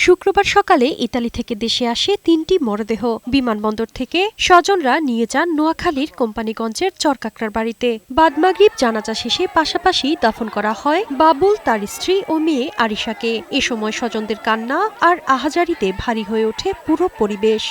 শুক্রবার সকালে ইতালি থেকে দেশে আসে ৩টি মরদেহ। বিমানবন্দর থেকে স্বজনরা নিয়ে যান নোয়াখালীর কোম্পানিগঞ্জের চরকাকড়ার বাড়িতে। বাদ মাগরিব জানাজা শেষে পাশাপাশি দাফন করা হয় বাবুল, তার স্ত্রী ও মেয়ে আরিশাকে। এ সময় স্বজনদের কান্না আর আহাজারিতে ভারী হয়ে ওঠে পুরো পরিবেশ।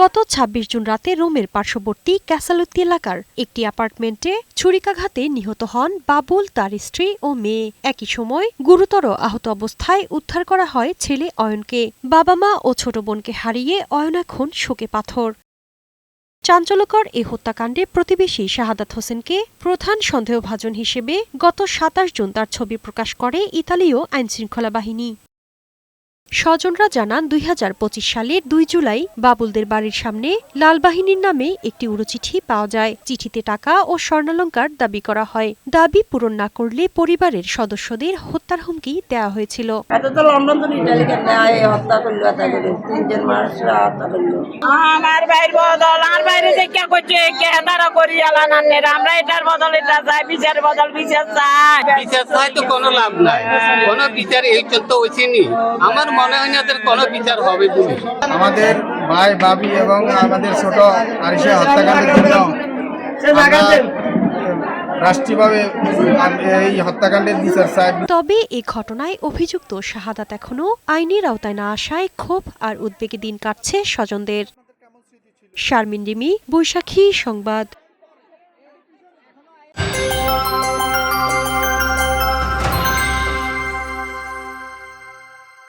গত ২৬ জুন রাতে রোমের পার্শ্ববর্তী ক্যাসালুত্তি এলাকার একটি অ্যাপার্টমেন্টে ছুরিকাঘাতে নিহত হন বাবুল, তার স্ত্রী ও মেয়ে। একই সময় গুরুতর আহত অবস্থায় উদ্ধার করা হয় ছেলে অয়নকে। বাবা মা ও ছোট বোনকে হারিয়ে অয়ন এখন শোকে পাথর। চাঞ্চল্যকর এ হত্যাকাণ্ডে প্রতিবেশী শাহাদাত হোসেনকে প্রধান সন্দেহভাজন হিসেবে গত ২৭ জুন তার ছবি প্রকাশ করে ইতালীয় আইনশৃঙ্খলা বাহিনী। স্বজনরা জানান ২০২৫ সালের ২ জুলাই বাবুলদের বাড়ির সামনে লাল বাহিনীর নামে একটি উড়োচিঠি পাওয়া যায়। চিঠিতে টাকা ও স্বর্ণালঙ্কার দাবি করা হয়। দাবি পূরণ না করলে পরিবারের সদস্যদের হত্যার হুমকি দেওয়া হয়েছিল। আমার বাইরে যে কে করছে কে তারা করি আমরা এটার বদল এটা চাই, বিচার বদল বিচার চাই। বিচার চাই তো কোনো লাভ নাই, কোনো বিচার এই চলতে হয়েছেনি। আমার মনে হয় না কোনো বিচার হবে বলে। আমাদের ভাই, ভাবি এবং আমাদের ছোট আরিশা হত্যাকাণ্ডের জন্য রাষ্ট্রীয়ভাবে এই হত্যাকাণ্ডের বিচার চাই। তবে এই ঘটনায় অভিযুক্ত শাহাদাত এখনো আইনের আওতায় না আসায় ক্ষোভ আর উদ্বেগে দিন কাটছে স্বজনদের। শারমিন রিমি, বৈশাখী সংবাদ।